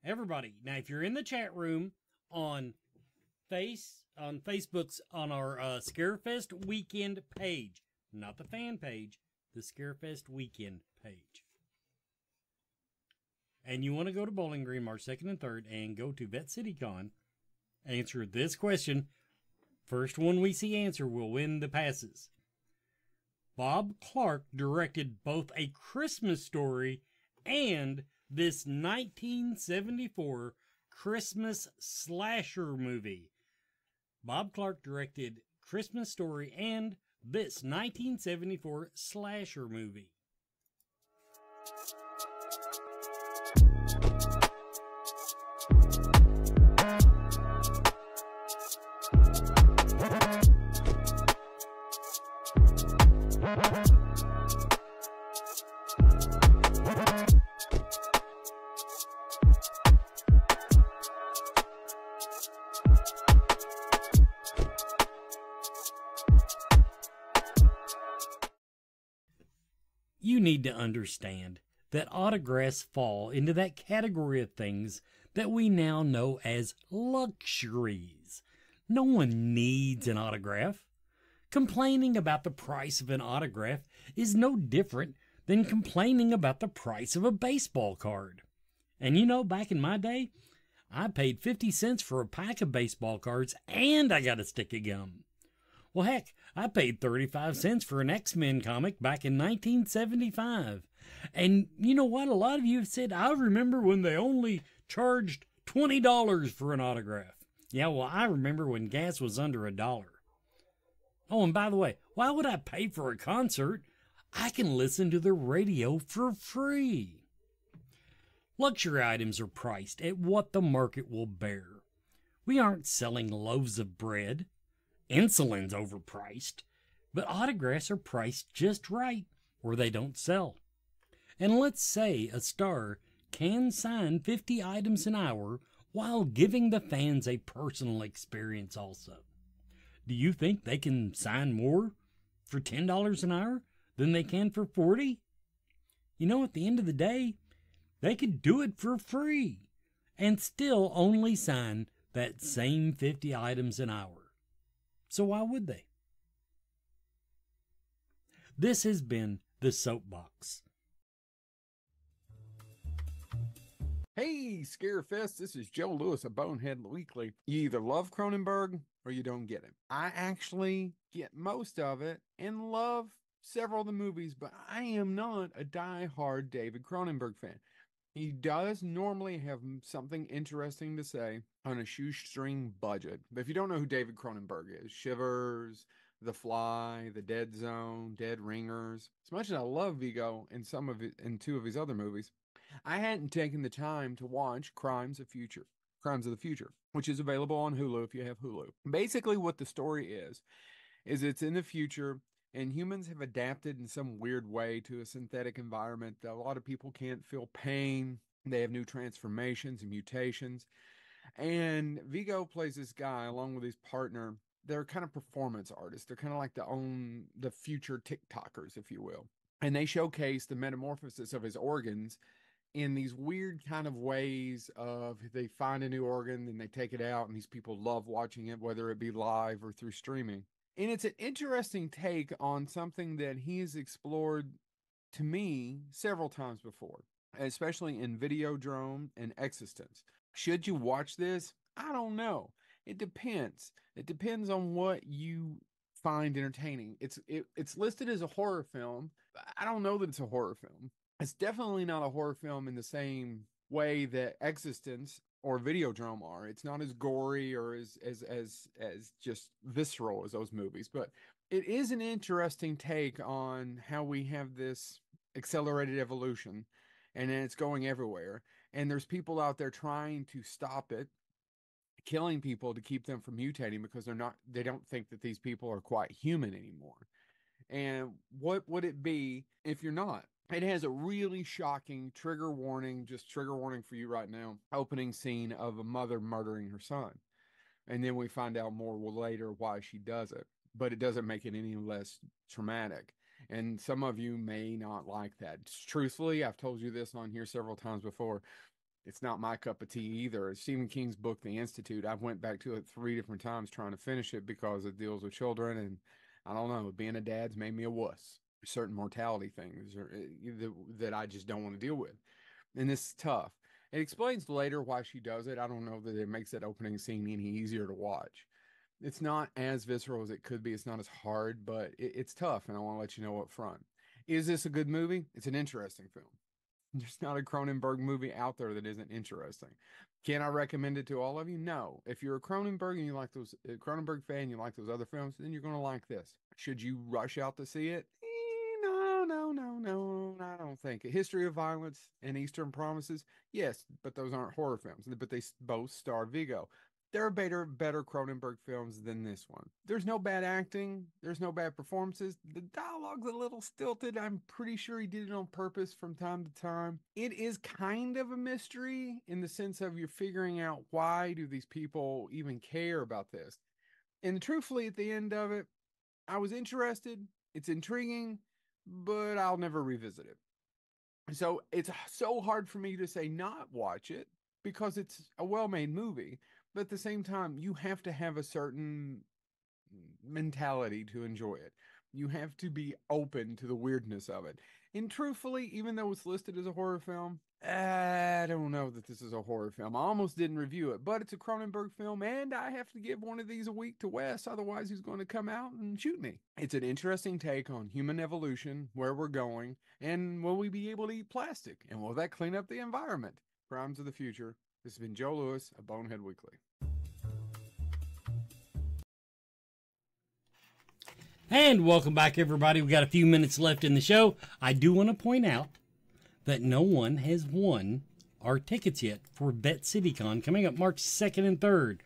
everybody. Now, if you're in the chat room on Facebook's on our Scarefest weekend page, not the fan page, the Scarefest weekend page, and you want to go to Bowling Green March 2nd and 3rd and go to Vet CityCon, answer this question. First one we see answer will win the passes. Bob Clark directed both A Christmas Story and this 1974 Christmas slasher movie. Bob Clark directed Christmas Story and this 1974 slasher movie. You need to understand that autographs fall into that category of things that we now know as luxuries. No one needs an autograph. Complaining about the price of an autograph is no different than complaining about the price of a baseball card. And you know, back in my day, I paid 50 cents for a pack of baseball cards and I got a stick of gum. Well, heck, I paid 35 cents for an X-Men comic back in 1975. And you know what? A lot of you have said, I remember when they only charged $20 for an autograph. Yeah, well, I remember when gas was under $1. Oh, and by the way, why would I pay for a concert? I can listen to the radio for free. Luxury items are priced at what the market will bear. We aren't selling loaves of bread. Insulin's overpriced, but autographs are priced just right, or they don't sell. And let's say a star can sign 50 items an hour while giving the fans a personal experience also. Do you think they can sign more for $10 an hour than they can for 40? You know, at the end of the day, they could do it for free and still only sign that same 50 items an hour. So why would they? This has been The Soapbox. Hey, Scarefest, this is Joe Lewis of Bonehead Weekly. You either love Cronenberg or you don't get him. I actually get most of it and love several of the movies, but I am not a die-hard David Cronenberg fan. He does normally have something interesting to say on a shoestring budget. But if you don't know who David Cronenberg is, Shivers, The Fly, The Dead Zone, Dead Ringers. As much as I love Viggo and two of his other movies, I hadn't taken the time to watch Crimes of the Future, which is available on Hulu if you have Hulu. Basically what the story is it's in the future and humans have adapted in some weird way to a synthetic environment. A lot of people can't feel pain. They have new transformations and mutations. And Viggo plays this guy along with his partner they're kind of performance artists. They're kind of like the future TikTokers, if you will. And they showcase the metamorphosis of his organs in these weird kind of ways of they find a new organ and they take it out, and these people love watching it, whether it be live or through streaming. And it's an interesting take on something that he's explored to me several times before, especially in Videodrome and Existence. Should you watch this? I don't know. It depends. It depends on what you find entertaining. It's listed as a horror film. I don't know that it's a horror film. It's definitely not a horror film in the same way that Existence or Videodrome are. It's not as gory or as just visceral as those movies, but it is an interesting take on how we have this accelerated evolution, and it's going everywhere. And there's people out there trying to stop it, killing people to keep them from mutating because they don't think that these people are quite human anymore. And what would it be if you're not? It has a really shocking trigger warning for you right now, opening scene of a mother murdering her son. And then we find out more later why she does it, but it doesn't make it any less traumatic. And some of you may not like that. Truthfully, I've told you this on here several times before. It's not my cup of tea either. Stephen King's book, The Institute, I've went back to it 3 different times trying to finish it because it deals with children. And I don't know, being a dad's made me a wuss. Certain mortality things that I just don't want to deal with. And this is tough. It explains later why she does it. I don't know that it makes that opening scene any easier to watch. It's not as visceral as it could be. It's not as hard, but it's tough, and I want to let you know up front. Is this a good movie? It's an interesting film. There's not a Cronenberg movie out there that isn't interesting. Can I recommend it to all of you? No. If you're a Cronenberg and you like those Cronenberg fan, you like those other films, then you're going to like this. Should you rush out to see it? No, I don't think. A History of Violence and Eastern Promises, yes, but those aren't horror films. But they both star Viggo. There are better Cronenberg films than this one. There's no bad acting. There's no bad performances. The dialogue's a little stilted. I'm pretty sure he did it on purpose from time to time. It is kind of a mystery in the sense of you're figuring out why do these people even care about this. And truthfully, at the end of it, I was interested. It's intriguing, but I'll never revisit it. So it's so hard for me to say not watch it because it's a well-made movie. But at the same time, you have to have a certain mentality to enjoy it. You have to be open to the weirdness of it. And truthfully, even though it's listed as a horror film, I don't know that this is a horror film. I almost didn't review it, but it's a Cronenberg film, and I have to give one of these a week to Wes, otherwise he's going to come out and shoot me. It's an interesting take on human evolution, where we're going, and will we be able to eat plastic? And will that clean up the environment? Crimes of the Future. This has been Joe Lewis of Bonehead Weekly. And welcome back, everybody. We got a few minutes left in the show. I do want to point out that no one has won our tickets yet for Bet CityCon coming up March 2nd and 3rd.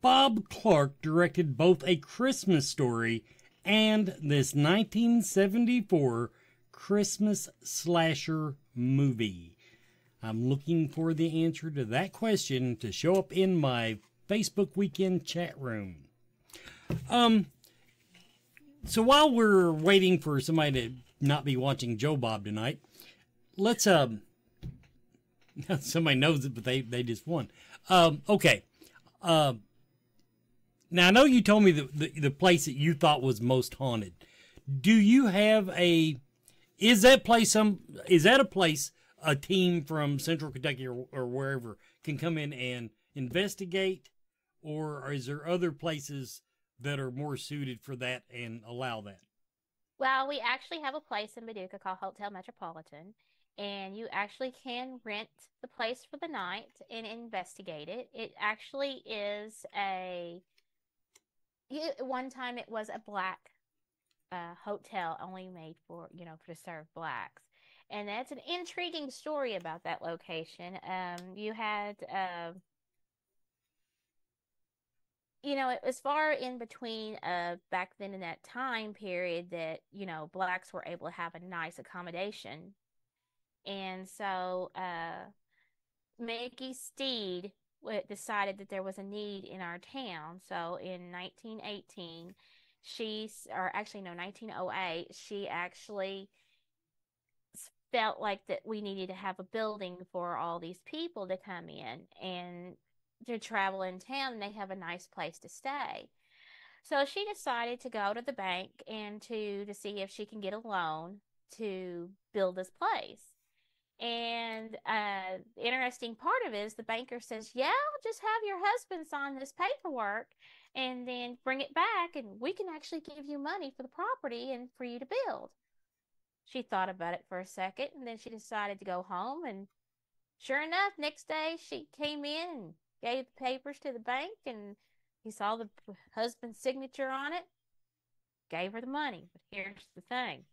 Bob Clark directed both A Christmas Story and this 1974 Christmas slasher movie. I'm looking for the answer to that question to show up in my Facebook weekend chat room. So while we're waiting for somebody to not be watching Joe Bob tonight, let's somebody knows it, but they just won. Okay. Now I know you told me the place that you thought was most haunted. Do you have is that a place a team from Central Kentucky or wherever can come in and investigate, or is there other places that are more suited for that and allow that? Well, we actually have a place in Paducah called Hotel Metropolitan, and you actually can rent the place for the night and investigate it. It actually is one time it was a black hotel only made for to serve blacks. And that's an intriguing story about that location. You had it was far in between back then in that time period that, blacks were able to have a nice accommodation. And so Mickey Steed decided that there was a need in our town. So in 1918, or actually no, 1908, she actually felt like that we needed to have a building for all these people to come in and to travel in town, and they have a nice place to stay. So she decided to go to the bank and to see if she can get a loan to build this place. And the interesting part of it is the banker says, yeah, just have your husband sign this paperwork and then bring it back, and we can actually give you money for the property and for you to build. She thought about it for a second, and then she decided to go home. And sure enough, next day she came in and gave the papers to the bank, and he saw the husband's signature on it, gave her the money. But here's the thing.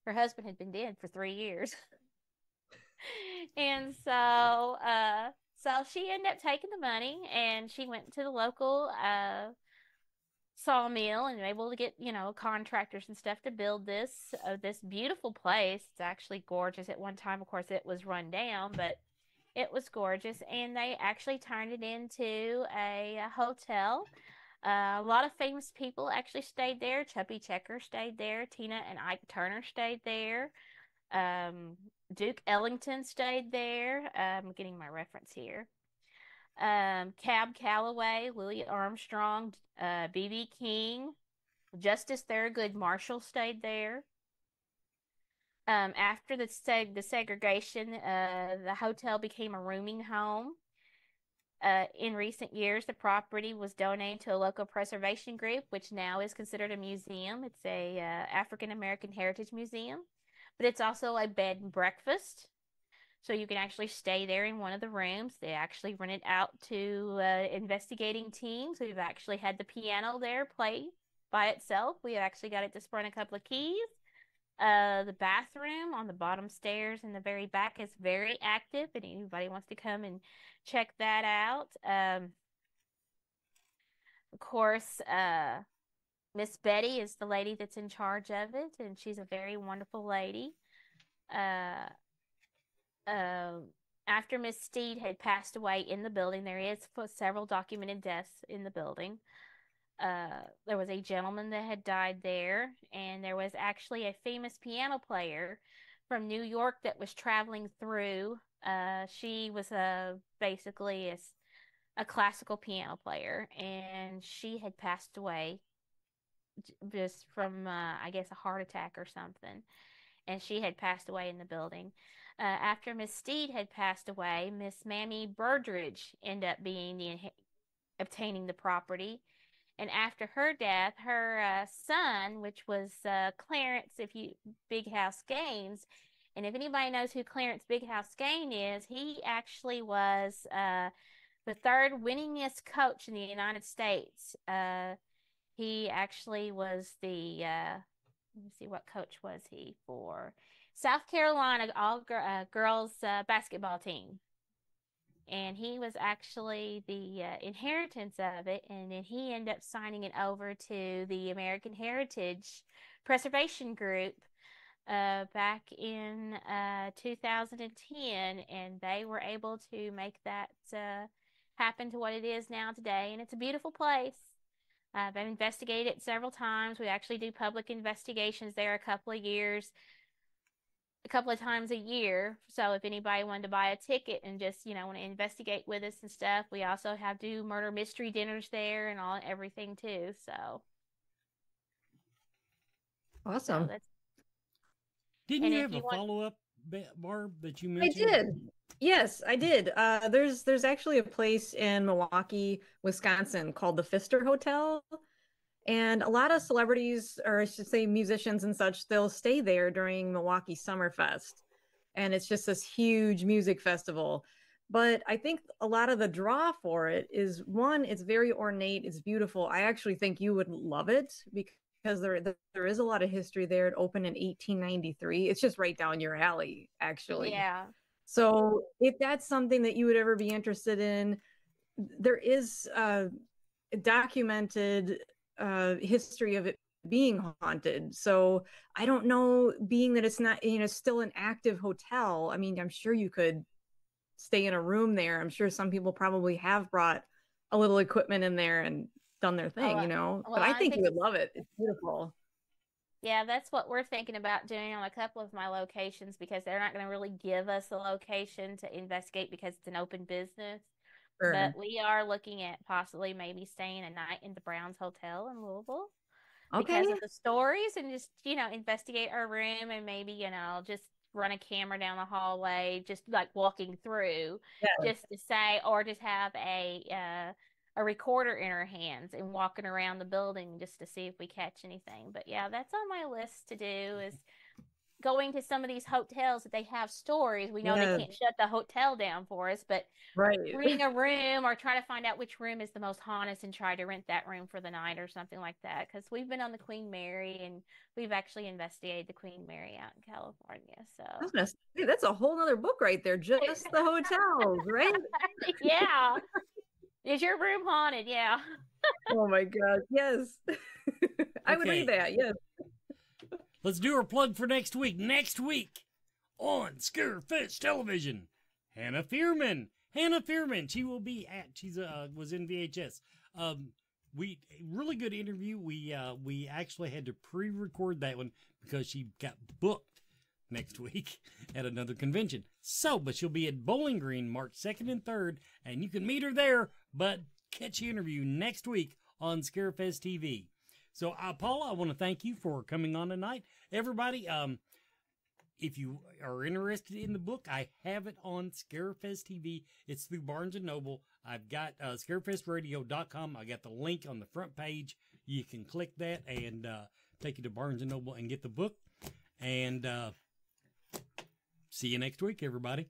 Her husband had been dead for 3 years. And so she ended up taking the money, and she went to the local sawmill and able to get, contractors and stuff to build this beautiful place. It's actually gorgeous. At one time, of course, it was run down, but it was gorgeous, and they actually turned it into a hotel. A lot of famous people actually stayed there. Chubby Checker stayed there. Tina and Ike Turner stayed there. Duke Ellington stayed there. I'm getting my reference here. Cab Calloway, Louis Armstrong, B.B. King, Justice Thurgood Marshall stayed there. After the segregation, the hotel became a rooming home. In recent years, the property was donated to a local preservation group, which now is considered a museum. It's a African American Heritage Museum, but it's also a bed and breakfast. So you can actually stay there in one of the rooms. They actually rent it out to investigating teams. We've actually had the piano there play by itself. We actually got it to sprung a couple of keys. The bathroom on the bottom stairs in the very back is very active, and anybody wants to come and check that out. Of course, Miss Betty is the lady that's in charge of it, and she's a very wonderful lady. After Miss Steed had passed away in the building, there is several documented deaths in the building. There was a gentleman that had died there, and there was actually a famous piano player from New York that was traveling through. She was basically a classical piano player, and she had passed away just from, I guess, a heart attack or something. And she had passed away in the building. After Miss Steed had passed away, Miss Mammy Birdridge ended up obtaining the property. And after her death, her son, which was Clarence, Big House Gaines, and if anybody knows who Clarence Big House Gaines is, he actually was the third winningest coach in the United States. He actually was the let me see, what coach was he for? South Carolina girls basketball team. And he was actually the inheritance of it, and then he ended up signing it over to the American Heritage Preservation Group back in 2010, and they were able to make that happen to what it is now today, and it's a beautiful place. I've investigated it several times. We actually do public investigations there a couple of times a year. So if anybody wanted to buy a ticket and just, want to investigate with us and stuff, we also do murder mystery dinners there and everything too. So awesome. So Didn't you have a follow-up, Barb, that you mentioned? I did. Yes, I did. There's actually a place in Milwaukee, Wisconsin called the Pfister Hotel. And a lot of celebrities, or I should say musicians and such, they'll stay there during Milwaukee Summerfest. And it's just this huge music festival. But I think a lot of the draw for it is, one, it's very ornate, it's beautiful. I actually think you would love it because there is a lot of history there. It opened in 1893. It's just right down your alley, actually. Yeah. So if that's something that you would ever be interested in, there is a documented history of it being haunted. So I don't know, being that it's not, still an active hotel. I mean, I'm sure you could stay in a room there. I'm sure some people probably have brought a little equipment in there and done their thing, you know. Well, but I think you would love it. It's beautiful. Yeah, that's what we're thinking about doing on a couple of my locations, because they're not going to really give us a location to investigate because it's an open business. Sure. But we are looking at possibly maybe staying a night in the Browns Hotel in Louisville because of the stories, and just, you know, investigate our room, and maybe, you know, just run a camera down the hallway, just like walking through, just to say, or just have a recorder in our hands and walking around the building just to see if we catch anything. But yeah, that's on my list to do, is going to some of these hotels that they have stories. We know they can't shut the hotel down for us, but renting a room, or try to find out which room is the most haunted and try to rent that room for the night or something like that. Because we've been on the Queen Mary, and we've actually investigated the Queen Mary out in California. So I was gonna say, that's a whole other book right there, just the hotels, right? Yeah. Is your room haunted? Yeah. Oh my God, yes. I would read that, yes. Let's do our plug for next week. Next week on Scarefest Television, Hannah Fearman. Hannah Fearman. She will be at. She's was in VHS. We really good interview. We actually had to pre-record that one because she got booked next week at another convention. So, but she'll be at Bowling Green March 2nd and 3rd, and you can meet her there. But catch the interview next week on Scarefest TV. So, Paula, I want to thank you for coming on tonight. Everybody, if you are interested in the book, I have it on Scarefest TV. It's through Barnes & Noble. I've got scarefestradio.com. I got the link on the front page. You can click that and take you to Barnes & Noble and get the book. And see you next week, everybody.